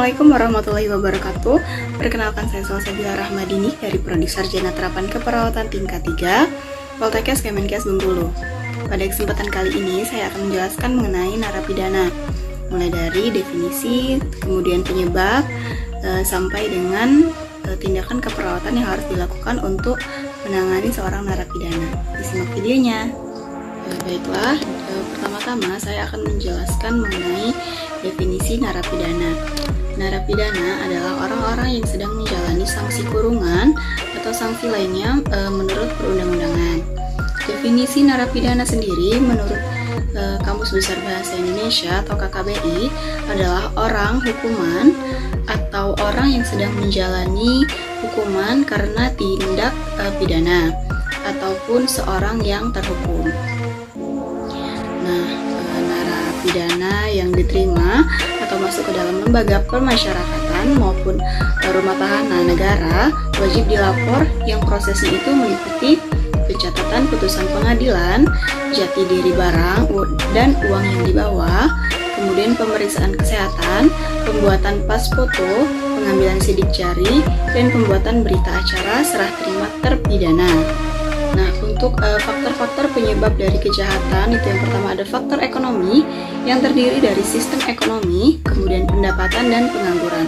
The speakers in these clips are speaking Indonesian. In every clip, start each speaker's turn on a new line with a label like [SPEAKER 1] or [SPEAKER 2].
[SPEAKER 1] Assalamualaikum warahmatullahi wabarakatuh. Perkenalkan, saya Salsabila Rahmadini dari Prodi Sarjana Terapan Keperawatan tingkat 3 Poltekkes Kemenkes Bengkulu. Pada kesempatan kali ini saya akan menjelaskan mengenai narapidana, mulai dari definisi, kemudian penyebab, sampai dengan tindakan keperawatan yang harus dilakukan untuk menangani seorang narapidana. Disimak videonya. Baiklah, pertama-tama saya akan menjelaskan mengenai definisi narapidana. Narapidana adalah orang-orang yang sedang menjalani sanksi kurungan atau sanksi lainnya menurut perundang-undangan. Definisi narapidana sendiri menurut Kamus Besar Bahasa Indonesia atau KKBI adalah orang hukuman atau orang yang sedang menjalani hukuman karena tindak pidana ataupun seorang yang terhukum. Nah, narapidana yang diterima atau masuk ke dalam lembaga permasyarakatan maupun rumah tahanan negara wajib dilapor, yang prosesnya itu meliputi pencatatan putusan pengadilan, jati diri barang dan uang yang dibawa, kemudian pemeriksaan kesehatan, pembuatan pas foto, pengambilan sidik jari, dan pembuatan berita acara serah terima terpidana. Nah, untuk faktor-faktor penyebab dari kejahatan itu, yang pertama ada faktor ekonomi yang terdiri dari sistem ekonomi, kemudian pendapatan dan pengangguran.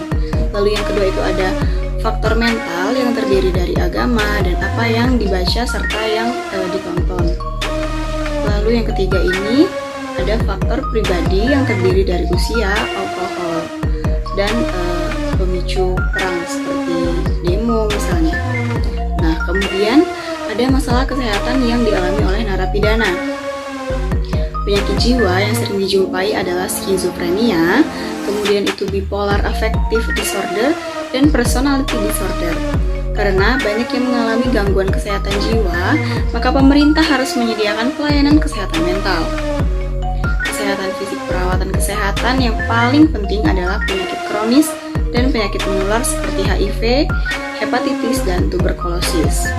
[SPEAKER 1] Lalu yang kedua itu ada faktor mental yang terdiri dari agama dan apa yang dibaca serta yang ditonton. Lalu yang ketiga ini ada faktor pribadi yang terdiri dari usia, alkohol, dan pemicu perang seperti demo misalnya. Nah, kemudian ada masalah kesehatan yang dialami oleh narapidana. Penyakit jiwa yang sering dijumpai adalah skizofrenia, kemudian itu bipolar affective disorder, dan personality disorder. Karena banyak yang mengalami gangguan kesehatan jiwa, maka pemerintah harus menyediakan pelayanan kesehatan mental. Kesehatan fisik, perawatan kesehatan yang paling penting adalah penyakit kronis dan penyakit menular seperti HIV, hepatitis, dan tuberkulosis.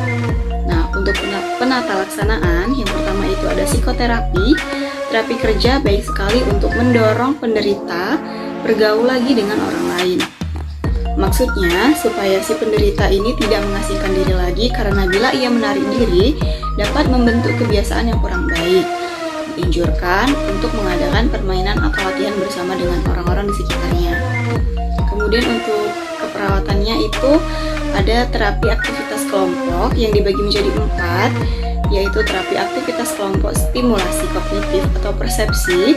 [SPEAKER 1] Nah, untuk penata laksanaan, yang pertama itu ada psikoterapi. Terapi kerja baik sekali untuk mendorong penderita bergaul lagi dengan orang lain. Maksudnya, supaya si penderita ini tidak mengasingkan diri lagi, karena bila ia menarik diri, dapat membentuk kebiasaan yang kurang baik. Dianjurkan untuk mengadakan permainan atau latihan bersama dengan orang-orang di sekitarnya. Kemudian untuk keperawatannya itu ada terapi aktivitas kelompok yang dibagi menjadi 4, yaitu terapi aktivitas kelompok stimulasi kognitif atau persepsi,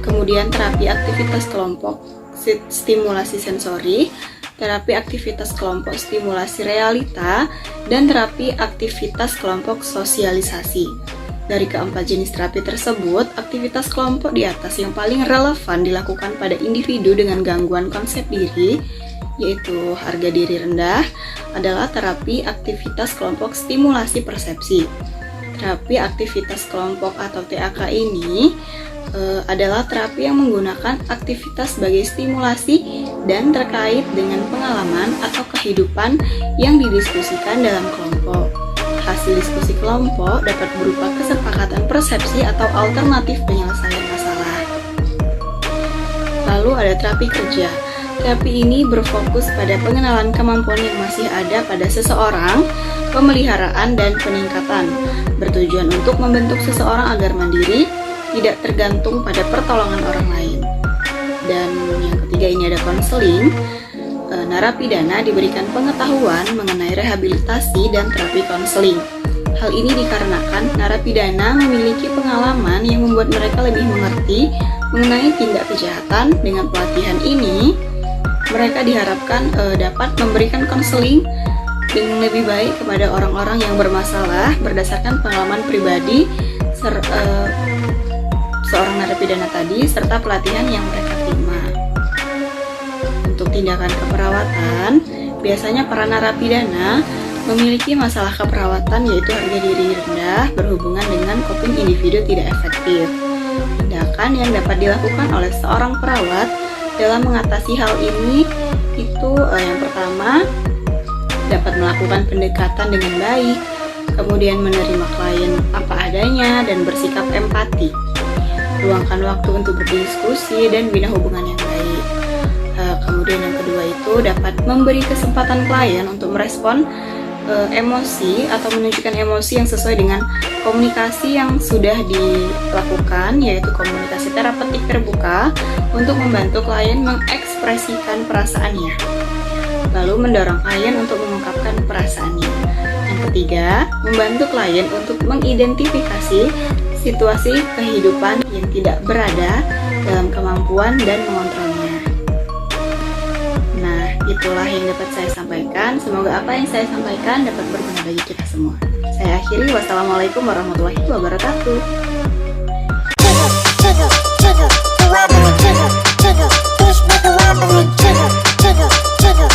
[SPEAKER 1] kemudian terapi aktivitas kelompok stimulasi sensori, terapi aktivitas kelompok stimulasi realita, dan terapi aktivitas kelompok sosialisasi. Dari keempat jenis terapi tersebut, aktivitas kelompok di atas yang paling relevan dilakukan pada individu dengan gangguan konsep diri, yaitu harga diri rendah, adalah terapi aktivitas kelompok stimulasi persepsi. Terapi aktivitas kelompok atau TAK ini adalah terapi yang menggunakan aktivitas sebagai stimulasi dan terkait dengan pengalaman atau kehidupan yang didiskusikan dalam kelompok. Hasil diskusi kelompok dapat berupa kesepakatan persepsi atau alternatif penyelesaian masalah. Lalu ada terapi kerja. Terapi ini berfokus pada pengenalan kemampuan yang masih ada pada seseorang, pemeliharaan dan peningkatan, bertujuan untuk membentuk seseorang agar mandiri, tidak tergantung pada pertolongan orang lain. Dan yang ketiga ini ada konseling. Narapidana diberikan pengetahuan mengenai rehabilitasi dan terapi konseling. Hal ini dikarenakan narapidana memiliki pengalaman yang membuat mereka lebih mengerti mengenai tindak kejahatan. Dengan pelatihan ini, mereka diharapkan dapat memberikan konseling dengan lebih baik kepada orang-orang yang bermasalah berdasarkan pengalaman pribadi seorang narapidana tadi serta pelatihan yang mereka terima. Untuk tindakan keperawatan, biasanya para narapidana memiliki masalah keperawatan, yaitu harga diri rendah berhubungan dengan coping individu tidak efektif. Tindakan yang dapat dilakukan oleh seorang perawat dalam mengatasi hal ini itu yang pertama, dapat melakukan pendekatan dengan baik, kemudian menerima klien apa adanya dan bersikap empati. Luangkan waktu untuk berdiskusi dan bina hubungan yang baik. Kemudian Kemudian yang kedua itu dapat memberi kesempatan klien untuk merespon emosi atau menunjukkan emosi yang sesuai dengan komunikasi yang sudah dilakukan, yaitu komunikasi terapeutik terbuka untuk membantu klien mengekspresikan perasaannya, lalu mendorong klien untuk mengungkapkan perasaannya. Yang ketiga, membantu klien untuk mengidentifikasi situasi kehidupan yang tidak berada dalam kemampuan dan mengontrolnya. Nah, itulah yang dapat saya sampaikan. Semoga apa yang saya sampaikan dapat berguna bagi kita semua. Saya akhiri, wassalamualaikum warahmatullahi wabarakatuh. Jiggle,